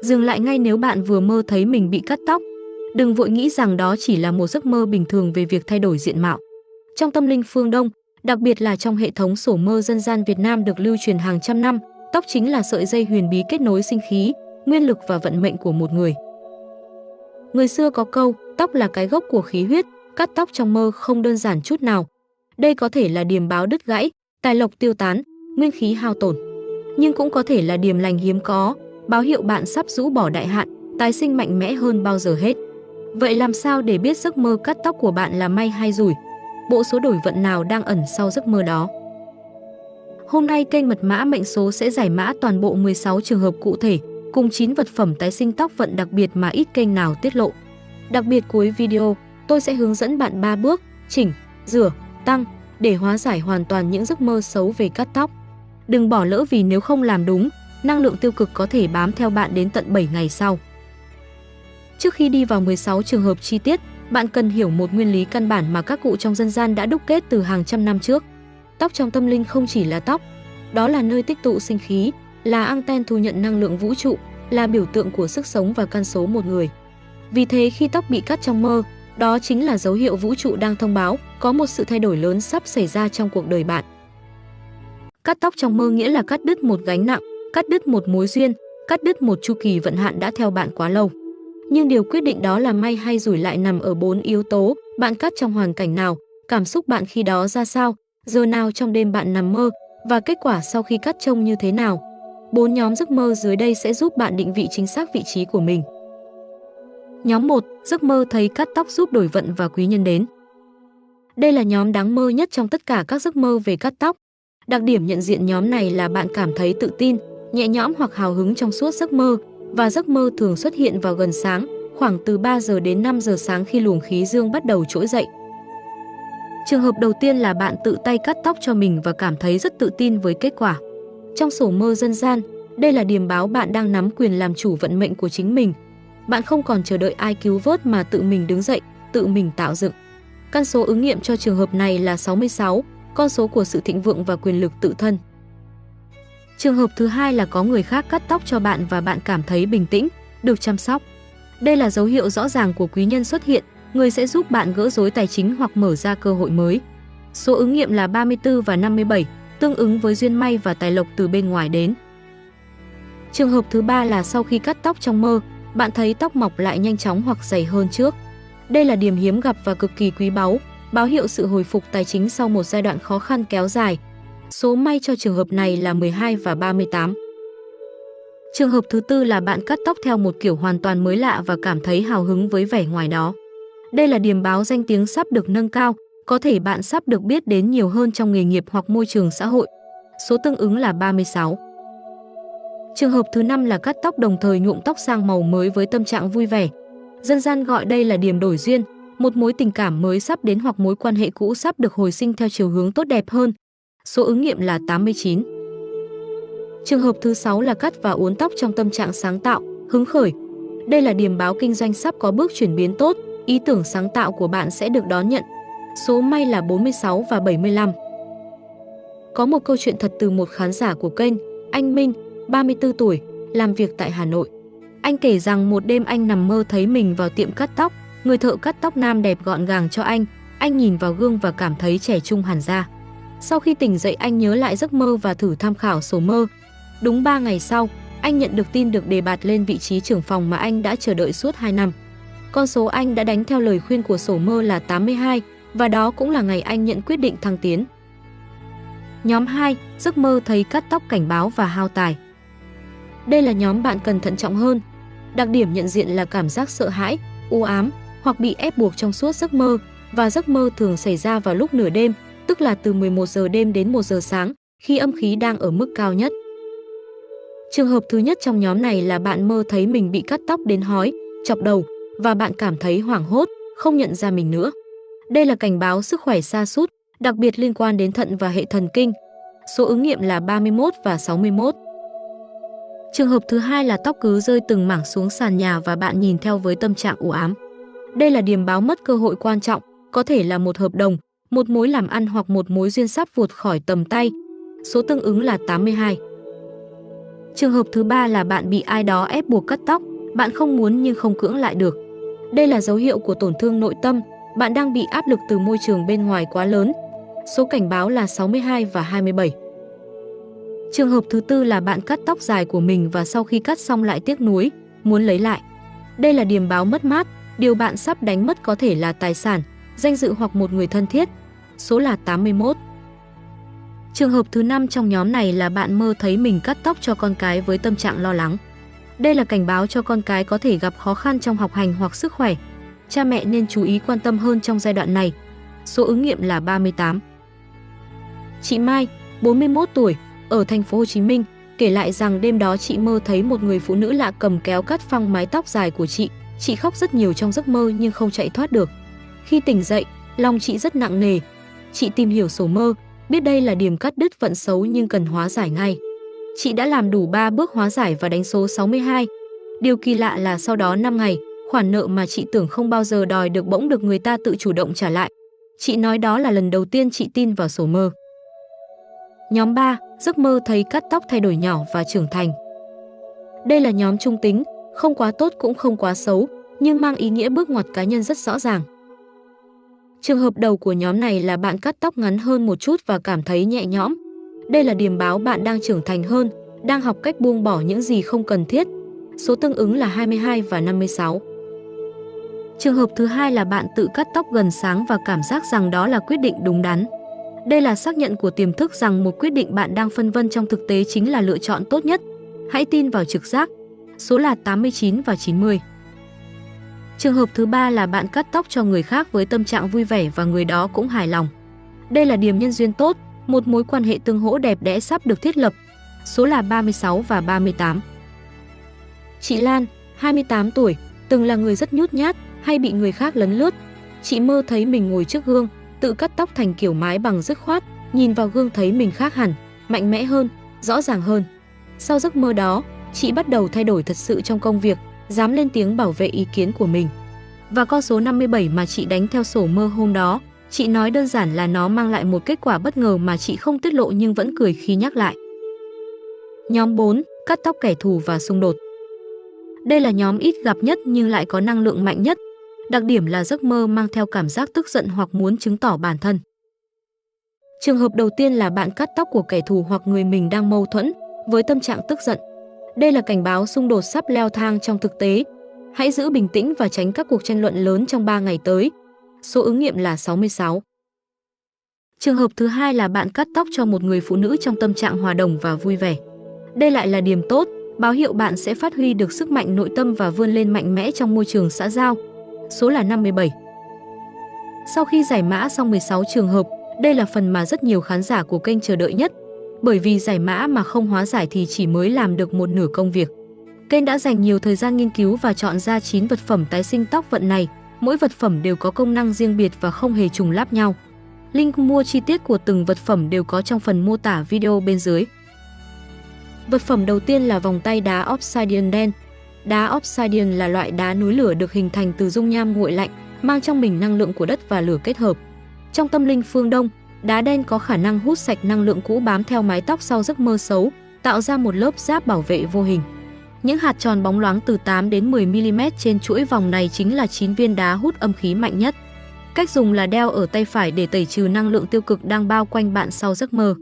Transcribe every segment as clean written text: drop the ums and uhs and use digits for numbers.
Dừng lại ngay nếu bạn vừa mơ thấy mình bị cắt tóc. Đừng vội nghĩ rằng đó chỉ là một giấc mơ bình thường về việc thay đổi diện mạo. Trong tâm linh phương Đông, đặc biệt là trong hệ thống sổ mơ dân gian Việt Nam được lưu truyền hàng trăm năm, tóc chính là sợi dây huyền bí kết nối sinh khí, nguyên lực và vận mệnh của một người. Người xưa có câu, tóc là cái gốc của khí huyết, cắt tóc trong mơ không đơn giản chút nào. Đây có thể là điềm báo đứt gãy, tài lộc tiêu tán, nguyên khí hao tổn. Nhưng cũng có thể là điềm lành hiếm có, báo hiệu bạn sắp rũ bỏ đại hạn, tái sinh mạnh mẽ hơn bao giờ hết. Vậy làm sao để biết giấc mơ cắt tóc của bạn là may hay rủi? Bộ số đổi vận nào đang ẩn sau giấc mơ đó? Hôm nay kênh Mật mã mệnh số sẽ giải mã toàn bộ 16 trường hợp cụ thể, cùng 9 vật phẩm tái sinh tóc vận đặc biệt mà ít kênh nào tiết lộ. Đặc biệt cuối video, tôi sẽ hướng dẫn bạn 3 bước chỉnh, rửa, tăng để hóa giải hoàn toàn những giấc mơ xấu về cắt tóc. Đừng bỏ lỡ vì nếu không làm đúng, năng lượng tiêu cực có thể bám theo bạn đến tận 7 ngày sau. Trước khi đi vào 16 trường hợp chi tiết, bạn cần hiểu một nguyên lý căn bản mà các cụ trong dân gian đã đúc kết từ hàng trăm năm trước. Tóc trong tâm linh không chỉ là tóc, đó là nơi tích tụ sinh khí, là anten thu nhận năng lượng vũ trụ, là biểu tượng của sức sống và căn số một người. Vì thế khi tóc bị cắt trong mơ, đó chính là dấu hiệu vũ trụ đang thông báo có một sự thay đổi lớn sắp xảy ra trong cuộc đời bạn. Cắt tóc trong mơ nghĩa là cắt đứt một gánh nặng, cắt đứt một mối duyên, cắt đứt một chu kỳ vận hạn đã theo bạn quá lâu. Nhưng điều quyết định đó là may hay rủi lại nằm ở 4 yếu tố: bạn cắt trong hoàn cảnh nào, cảm xúc bạn khi đó ra sao, giờ nào trong đêm bạn nằm mơ và kết quả sau khi cắt trông như thế nào. 4 nhóm giấc mơ dưới đây sẽ giúp bạn định vị chính xác vị trí của mình. Nhóm 1, giấc mơ thấy cắt tóc giúp đổi vận và quý nhân đến. Đây là nhóm đáng mơ nhất trong tất cả các giấc mơ về cắt tóc. Đặc điểm nhận diện nhóm này là bạn cảm thấy tự tin, nhẹ nhõm hoặc hào hứng trong suốt giấc mơ, và giấc mơ thường xuất hiện vào gần sáng, khoảng từ 3 giờ đến 5 giờ sáng khi luồng khí dương bắt đầu trỗi dậy. Trường hợp đầu tiên là bạn tự tay cắt tóc cho mình và cảm thấy rất tự tin với kết quả. Trong sổ mơ dân gian, đây là điềm báo bạn đang nắm quyền làm chủ vận mệnh của chính mình. Bạn không còn chờ đợi ai cứu vớt mà tự mình đứng dậy, tự mình tạo dựng. Căn số ứng nghiệm cho trường hợp này là 66, con số của sự thịnh vượng và quyền lực tự thân. Trường hợp thứ hai là có người khác cắt tóc cho bạn và bạn cảm thấy bình tĩnh, được chăm sóc. Đây là dấu hiệu rõ ràng của quý nhân xuất hiện, người sẽ giúp bạn gỡ rối tài chính hoặc mở ra cơ hội mới. Số ứng nghiệm là 34 và 57, tương ứng với duyên may và tài lộc từ bên ngoài đến. Trường hợp thứ ba là sau khi cắt tóc trong mơ, bạn thấy tóc mọc lại nhanh chóng hoặc dày hơn trước. Đây là điểm hiếm gặp và cực kỳ quý báu, báo hiệu sự hồi phục tài chính sau một giai đoạn khó khăn kéo dài. Số may cho trường hợp này là 12 và 38. Trường hợp thứ tư là bạn cắt tóc theo một kiểu hoàn toàn mới lạ và cảm thấy hào hứng với vẻ ngoài đó. Đây là điềm báo danh tiếng sắp được nâng cao, có thể bạn sắp được biết đến nhiều hơn trong nghề nghiệp hoặc môi trường xã hội. Số tương ứng là 36. Trường hợp thứ năm là cắt tóc đồng thời nhuộm tóc sang màu mới với tâm trạng vui vẻ. Dân gian gọi đây là điềm đổi duyên, một mối tình cảm mới sắp đến hoặc mối quan hệ cũ sắp được hồi sinh theo chiều hướng tốt đẹp hơn. Số ứng nghiệm là 89. Trường hợp thứ 6 là cắt và uốn tóc trong tâm trạng sáng tạo, hứng khởi. Đây là điềm báo kinh doanh sắp có bước chuyển biến tốt, ý tưởng sáng tạo của bạn sẽ được đón nhận. Số may là 46 và 75. Có một câu chuyện thật từ một khán giả của kênh, anh Minh, 34 tuổi, làm việc tại Hà Nội. Anh kể rằng một đêm anh nằm mơ thấy mình vào tiệm cắt tóc, người thợ cắt tóc nam đẹp gọn gàng cho anh nhìn vào gương và cảm thấy trẻ trung hẳn ra. Sau khi tỉnh dậy anh nhớ lại giấc mơ và thử tham khảo sổ mơ. Đúng 3 ngày sau, anh nhận được tin được đề bạt lên vị trí trưởng phòng mà anh đã chờ đợi suốt 2 năm. Con số anh đã đánh theo lời khuyên của sổ mơ là 82 và đó cũng là ngày anh nhận quyết định thăng tiến. Nhóm 2, giấc mơ thấy cắt tóc cảnh báo và hao tài. Đây là nhóm bạn cần thận trọng hơn. Đặc điểm nhận diện là cảm giác sợ hãi, u ám hoặc bị ép buộc trong suốt giấc mơ, và giấc mơ thường xảy ra vào lúc nửa đêm, tức là từ 11 giờ đêm đến 1 giờ sáng, khi âm khí đang ở mức cao nhất. Trường hợp thứ nhất trong nhóm này là bạn mơ thấy mình bị cắt tóc đến hói, chọc đầu và bạn cảm thấy hoảng hốt, không nhận ra mình nữa. Đây là cảnh báo sức khỏe sa sút, đặc biệt liên quan đến thận và hệ thần kinh. Số ứng nghiệm là 31 và 61. Trường hợp thứ hai là tóc cứ rơi từng mảng xuống sàn nhà và bạn nhìn theo với tâm trạng u ám. Đây là điềm báo mất cơ hội quan trọng, có thể là một hợp đồng, một mối làm ăn hoặc một mối duyên sắp vụt khỏi tầm tay. Số tương ứng là 82. Trường hợp thứ ba là bạn bị ai đó ép buộc cắt tóc, bạn không muốn nhưng không cưỡng lại được. Đây là dấu hiệu của tổn thương nội tâm, bạn đang bị áp lực từ môi trường bên ngoài quá lớn. Số cảnh báo là 62 và 27. Trường hợp thứ tư là bạn cắt tóc dài của mình và sau khi cắt xong lại tiếc nuối, muốn lấy lại. Đây là điềm báo mất mát, điều bạn sắp đánh mất có thể là tài sản, danh dự hoặc một người thân thiết. Số là 81. Trường hợp thứ 5 trong nhóm này là bạn mơ thấy mình cắt tóc cho con cái với tâm trạng lo lắng. Đây là cảnh báo cho con cái có thể gặp khó khăn trong học hành hoặc sức khỏe. Cha mẹ nên chú ý quan tâm hơn trong giai đoạn này. Số ứng nghiệm là 38. Chị Mai, 41 tuổi, ở thành phố Hồ Chí Minh, kể lại rằng đêm đó chị mơ thấy một người phụ nữ lạ cầm kéo cắt phăng mái tóc dài của chị. Chị khóc rất nhiều trong giấc mơ nhưng không chạy thoát được. Khi tỉnh dậy, lòng chị rất nặng nề. Chị tìm hiểu sổ mơ, biết đây là điểm cắt đứt vận xấu nhưng cần hóa giải ngay. Chị đã làm đủ 3 bước hóa giải và đánh số 62. Điều kỳ lạ là sau đó 5 ngày, khoản nợ mà chị tưởng không bao giờ đòi được bỗng được người ta tự chủ động trả lại. Chị nói đó là lần đầu tiên chị tin vào sổ mơ. Nhóm 3, giấc mơ thấy cắt tóc thay đổi nhỏ và trưởng thành. Đây là nhóm trung tính, không quá tốt cũng không quá xấu, nhưng mang ý nghĩa bước ngoặt cá nhân rất rõ ràng. Trường hợp đầu của nhóm này là bạn cắt tóc ngắn hơn một chút và cảm thấy nhẹ nhõm. Đây là điềm báo bạn đang trưởng thành hơn, đang học cách buông bỏ những gì không cần thiết. Số tương ứng là 22 và 56. Trường hợp thứ hai là bạn tự cắt tóc gần sáng và cảm giác rằng đó là quyết định đúng đắn. Đây là xác nhận của tiềm thức rằng một quyết định bạn đang phân vân trong thực tế chính là lựa chọn tốt nhất. Hãy tin vào trực giác. Số là 89 và 90. Trường hợp thứ ba là bạn cắt tóc cho người khác với tâm trạng vui vẻ và người đó cũng hài lòng. Đây là điểm nhân duyên tốt, một mối quan hệ tương hỗ đẹp đẽ sắp được thiết lập. Số là 36 và 38. Chị Lan, 28 tuổi, từng là người rất nhút nhát, hay bị người khác lấn lướt. Chị mơ thấy mình ngồi trước gương, tự cắt tóc thành kiểu mái bằng dứt khoát, nhìn vào gương thấy mình khác hẳn, mạnh mẽ hơn, rõ ràng hơn. Sau giấc mơ đó, chị bắt đầu thay đổi thật sự trong công việc, dám lên tiếng bảo vệ ý kiến của mình. Và con số 57 mà chị đánh theo sổ mơ hôm đó, chị nói đơn giản là nó mang lại một kết quả bất ngờ mà chị không tiết lộ nhưng vẫn cười khi nhắc lại. Nhóm 4, cắt tóc kẻ thù và xung đột. Đây là nhóm ít gặp nhất nhưng lại có năng lượng mạnh nhất. Đặc điểm là giấc mơ mang theo cảm giác tức giận hoặc muốn chứng tỏ bản thân. Trường hợp đầu tiên là bạn cắt tóc của kẻ thù hoặc người mình đang mâu thuẫn, với tâm trạng tức giận. Đây là cảnh báo xung đột sắp leo thang trong thực tế. Hãy giữ bình tĩnh và tránh các cuộc tranh luận lớn trong 3 ngày tới. Số ứng nghiệm là 66. Trường hợp thứ hai là bạn cắt tóc cho một người phụ nữ trong tâm trạng hòa đồng và vui vẻ. Đây lại là điểm tốt, báo hiệu bạn sẽ phát huy được sức mạnh nội tâm và vươn lên mạnh mẽ trong môi trường xã giao. Số là 57. Sau khi giải mã xong 16 trường hợp, đây là phần mà rất nhiều khán giả của kênh chờ đợi nhất. Bởi vì giải mã mà không hóa giải thì chỉ mới làm được một nửa công việc. Kênh đã dành nhiều thời gian nghiên cứu và chọn ra 9 vật phẩm tái sinh tóc vận này. Mỗi vật phẩm đều có công năng riêng biệt và không hề trùng lắp nhau. Link mua chi tiết của từng vật phẩm đều có trong phần mô tả video bên dưới. Vật phẩm đầu tiên là vòng tay đá obsidian đen. Đá obsidian là loại đá núi lửa được hình thành từ dung nham nguội lạnh, mang trong mình năng lượng của đất và lửa kết hợp. Trong tâm linh phương Đông, đá đen có khả năng hút sạch năng lượng cũ bám theo mái tóc sau giấc mơ xấu, tạo ra một lớp giáp bảo vệ vô hình. Những hạt tròn bóng loáng từ 8 đến 10 mm trên chuỗi vòng này chính là 9 viên đá hút âm khí mạnh nhất. Cách dùng là đeo ở tay phải để tẩy trừ năng lượng tiêu cực đang bao quanh bạn sau giấc mơ.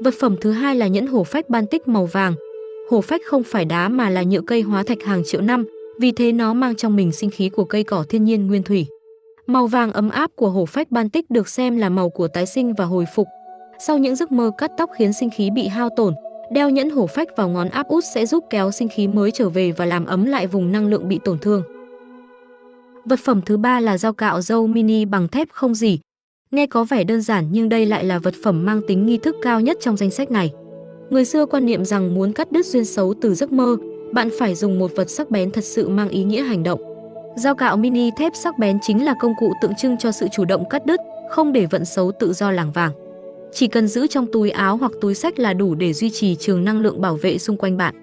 Vật phẩm thứ hai là nhẫn hổ phách Baltic màu vàng. Hổ phách không phải đá mà là nhựa cây hóa thạch hàng triệu năm, vì thế nó mang trong mình sinh khí của cây cỏ thiên nhiên nguyên thủy. Màu vàng ấm áp của hổ phách Baltic được xem là màu của tái sinh và hồi phục. Sau những giấc mơ cắt tóc khiến sinh khí bị hao tổn, đeo nhẫn hổ phách vào ngón áp út sẽ giúp kéo sinh khí mới trở về và làm ấm lại vùng năng lượng bị tổn thương. Vật phẩm thứ ba là dao cạo râu mini bằng thép không rỉ. Nghe có vẻ đơn giản nhưng đây lại là vật phẩm mang tính nghi thức cao nhất trong danh sách này. Người xưa quan niệm rằng muốn cắt đứt duyên xấu từ giấc mơ, bạn phải dùng một vật sắc bén thật sự mang ý nghĩa hành động. Dao cạo mini thép sắc bén chính là công cụ tượng trưng cho sự chủ động cắt đứt, không để vận xấu tự do lảng vảng. Chỉ cần giữ trong túi áo hoặc túi xách là đủ để duy trì trường năng lượng bảo vệ xung quanh bạn.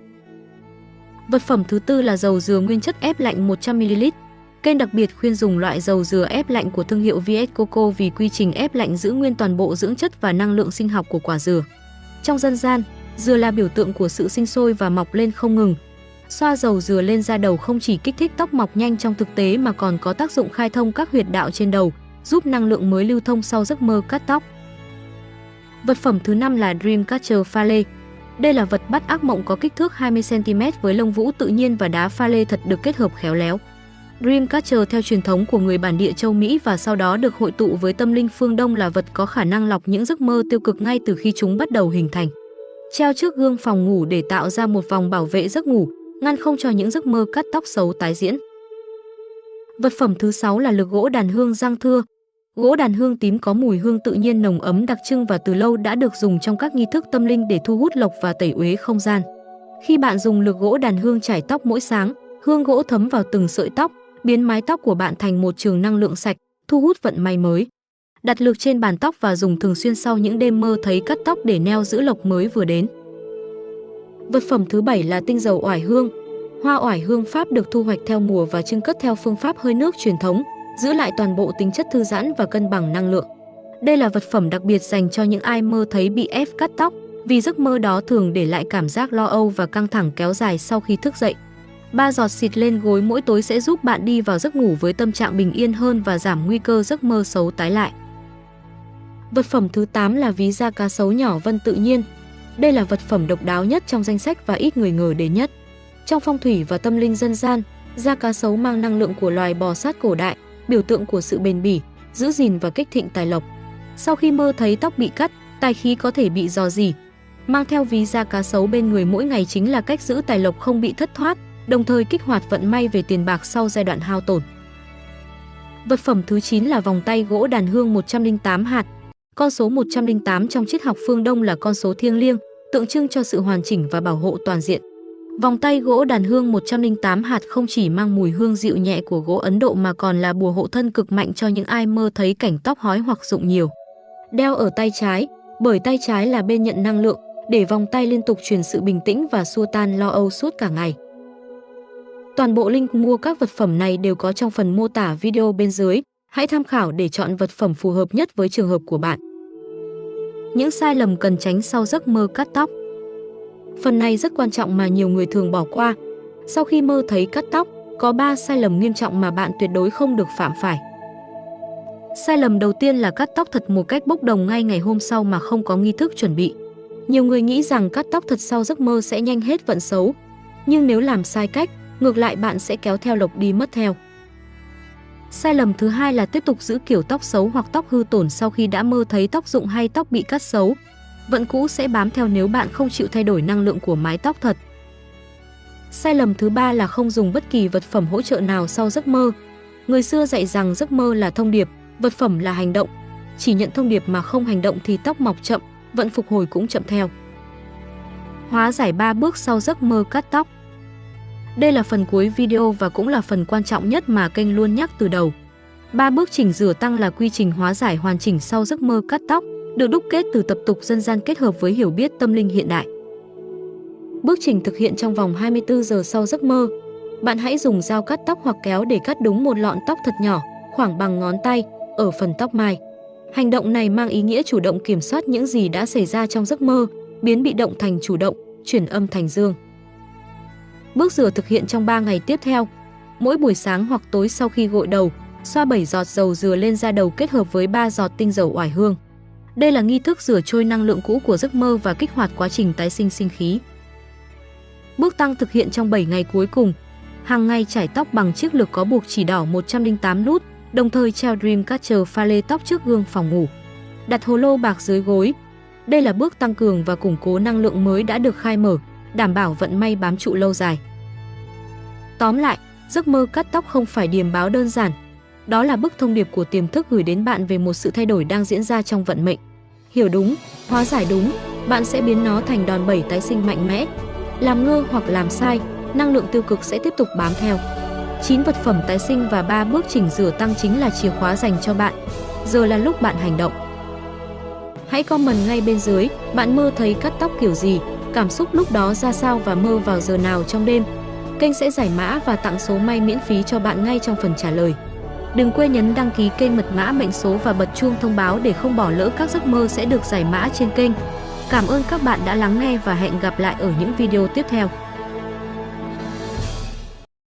Vật phẩm thứ tư là dầu dừa nguyên chất ép lạnh 100 ml. Kênh đặc biệt khuyên dùng loại dầu dừa ép lạnh của thương hiệu VS Coco vì quy trình ép lạnh giữ nguyên toàn bộ dưỡng chất và năng lượng sinh học của quả dừa. Trong dân gian, Dừa là biểu tượng của sự sinh sôi và mọc lên không ngừng. Xoa dầu dừa lên da đầu không chỉ kích thích tóc mọc nhanh trong thực tế mà còn có tác dụng khai thông các huyệt đạo trên đầu, giúp năng lượng mới lưu thông sau giấc mơ cắt tóc. Vật phẩm thứ 5 là Dreamcatcher pha lê. Đây là vật bắt ác mộng có kích thước 20 cm với lông vũ tự nhiên và đá pha lê thật được kết hợp khéo léo. Dreamcatcher theo truyền thống của người bản địa châu Mỹ và sau đó được hội tụ với tâm linh phương Đông là vật có khả năng lọc những giấc mơ tiêu cực ngay từ khi chúng bắt đầu hình thành. Treo trước gương phòng ngủ để tạo ra một vòng bảo vệ giấc ngủ, ngăn không cho những giấc mơ cắt tóc xấu tái diễn. Vật phẩm thứ 6 là lược gỗ đàn hương Giang Thưa. Gỗ đàn hương tím có mùi hương tự nhiên nồng ấm đặc trưng và từ lâu đã được dùng trong các nghi thức tâm linh để thu hút lộc và tẩy uế không gian. Khi bạn dùng lược gỗ đàn hương chải tóc mỗi sáng, hương gỗ thấm vào từng sợi tóc, biến mái tóc của bạn thành một trường năng lượng sạch, thu hút vận may mới. Đặt lược trên bàn tóc và dùng thường xuyên sau những đêm mơ thấy cắt tóc để neo giữ lộc mới vừa đến. Vật phẩm thứ 7 là tinh dầu oải hương. Hoa oải hương Pháp được thu hoạch theo mùa và trưng cất theo phương pháp hơi nước truyền thống, giữ lại toàn bộ tính chất thư giãn và cân bằng năng lượng. Đây là vật phẩm đặc biệt dành cho những ai mơ thấy bị ép cắt tóc, vì giấc mơ đó thường để lại cảm giác lo âu và căng thẳng kéo dài sau khi thức dậy. 3 giọt xịt lên gối mỗi tối sẽ giúp bạn đi vào giấc ngủ với tâm trạng bình yên hơn và giảm nguy cơ giấc mơ xấu tái lại. Vật phẩm thứ 8 là ví da cá sấu nhỏ vân tự nhiên. Đây là vật phẩm độc đáo nhất trong danh sách và ít người ngờ đến nhất. Trong phong thủy và tâm linh dân gian, da cá sấu mang năng lượng của loài bò sát cổ đại, biểu tượng của sự bền bỉ, giữ gìn và kích thịnh tài lộc. Sau khi mơ thấy tóc bị cắt, tài khí có thể bị rò rỉ. Mang theo ví da cá sấu bên người mỗi ngày chính là cách giữ tài lộc không bị thất thoát, đồng thời kích hoạt vận may về tiền bạc sau giai đoạn hao tổn. Vật phẩm thứ 9 là vòng tay gỗ đàn hương 108 hạt. Con số 108 trong triết học phương Đông là con số thiêng liêng, tượng trưng cho sự hoàn chỉnh và bảo hộ toàn diện. Vòng tay gỗ đàn hương 108 hạt không chỉ mang mùi hương dịu nhẹ của gỗ Ấn Độ mà còn là bùa hộ thân cực mạnh cho những ai mơ thấy cảnh tóc hói hoặc rụng nhiều. Đeo ở tay trái, bởi tay trái là bên nhận năng lượng, để vòng tay liên tục truyền sự bình tĩnh và xua tan lo âu suốt cả ngày. Toàn bộ link mua các vật phẩm này đều có trong phần mô tả video bên dưới. Hãy tham khảo để chọn vật phẩm phù hợp nhất với trường hợp của bạn. Những sai lầm cần tránh sau giấc mơ cắt tóc. Phần này rất quan trọng mà nhiều người thường bỏ qua. Sau khi mơ thấy cắt tóc, có 3 sai lầm nghiêm trọng mà bạn tuyệt đối không được phạm phải. Sai lầm đầu tiên là cắt tóc thật một cách bốc đồng ngay ngày hôm sau mà không có nghi thức chuẩn bị. Nhiều người nghĩ rằng cắt tóc thật sau giấc mơ sẽ nhanh hết vận xấu. Nhưng nếu làm sai cách, ngược lại bạn sẽ kéo theo lộc đi mất theo. Sai lầm thứ hai là tiếp tục giữ kiểu tóc xấu hoặc tóc hư tổn sau khi đã mơ thấy tóc rụng hay tóc bị cắt xấu. Vận cũ sẽ bám theo nếu bạn không chịu thay đổi năng lượng của mái tóc thật. Sai lầm thứ ba là không dùng bất kỳ vật phẩm hỗ trợ nào sau giấc mơ. Người xưa dạy rằng giấc mơ là thông điệp, vật phẩm là hành động. Chỉ nhận thông điệp mà không hành động thì tóc mọc chậm, vận phục hồi cũng chậm theo. Hóa giải 3 bước sau giấc mơ cắt tóc. Đây là phần cuối video và cũng là phần quan trọng nhất mà kênh luôn nhắc từ đầu. 3 bước chỉnh rửa tăng là quy trình hóa giải hoàn chỉnh sau giấc mơ cắt tóc, được đúc kết từ tập tục dân gian kết hợp với hiểu biết tâm linh hiện đại. Bước chỉnh thực hiện trong vòng 24 giờ sau giấc mơ. Bạn hãy dùng dao cắt tóc hoặc kéo để cắt đúng một lọn tóc thật nhỏ, khoảng bằng ngón tay, ở phần tóc mai. Hành động này mang ý nghĩa chủ động kiểm soát những gì đã xảy ra trong giấc mơ, biến bị động thành chủ động, chuyển âm thành dương. Bước rửa thực hiện trong 3 ngày tiếp theo. Mỗi buổi sáng hoặc tối sau khi gội đầu, xoa 7 giọt dầu dừa lên da đầu kết hợp với 3 giọt tinh dầu oải hương. Đây là nghi thức rửa trôi năng lượng cũ của giấc mơ và kích hoạt quá trình tái sinh sinh khí. Bước tăng thực hiện trong 7 ngày cuối cùng. Hàng ngày chải tóc bằng chiếc lược có buộc chỉ đỏ 108 nút, đồng thời treo Dreamcatcher pha lê tóc trước gương phòng ngủ. Đặt hồ lô bạc dưới gối. Đây là bước tăng cường và củng cố năng lượng mới đã được khai mở, đảm bảo vận may bám trụ lâu dài. Tóm lại, giấc mơ cắt tóc không phải điềm báo đơn giản. Đó là bức thông điệp của tiềm thức gửi đến bạn về một sự thay đổi đang diễn ra trong vận mệnh. Hiểu đúng, hóa giải đúng, bạn sẽ biến nó thành đòn bẩy tái sinh mạnh mẽ. Làm ngơ hoặc làm sai, năng lượng tiêu cực sẽ tiếp tục bám theo. 9 vật phẩm tái sinh và 3 bước chỉnh rửa tăng chính là chìa khóa dành cho bạn. Giờ là lúc bạn hành động. Hãy comment ngay bên dưới, bạn mơ thấy cắt tóc kiểu gì, cảm xúc lúc đó ra sao và mơ vào giờ nào trong đêm. Kênh sẽ giải mã và tặng số may miễn phí cho bạn ngay trong phần trả lời. Đừng quên nhấn đăng ký kênh, mật mã mệnh số và bật chuông thông báo để không bỏ lỡ các giấc mơ sẽ được giải mã trên kênh. Cảm ơn các bạn đã lắng nghe và hẹn gặp lại ở những video tiếp theo.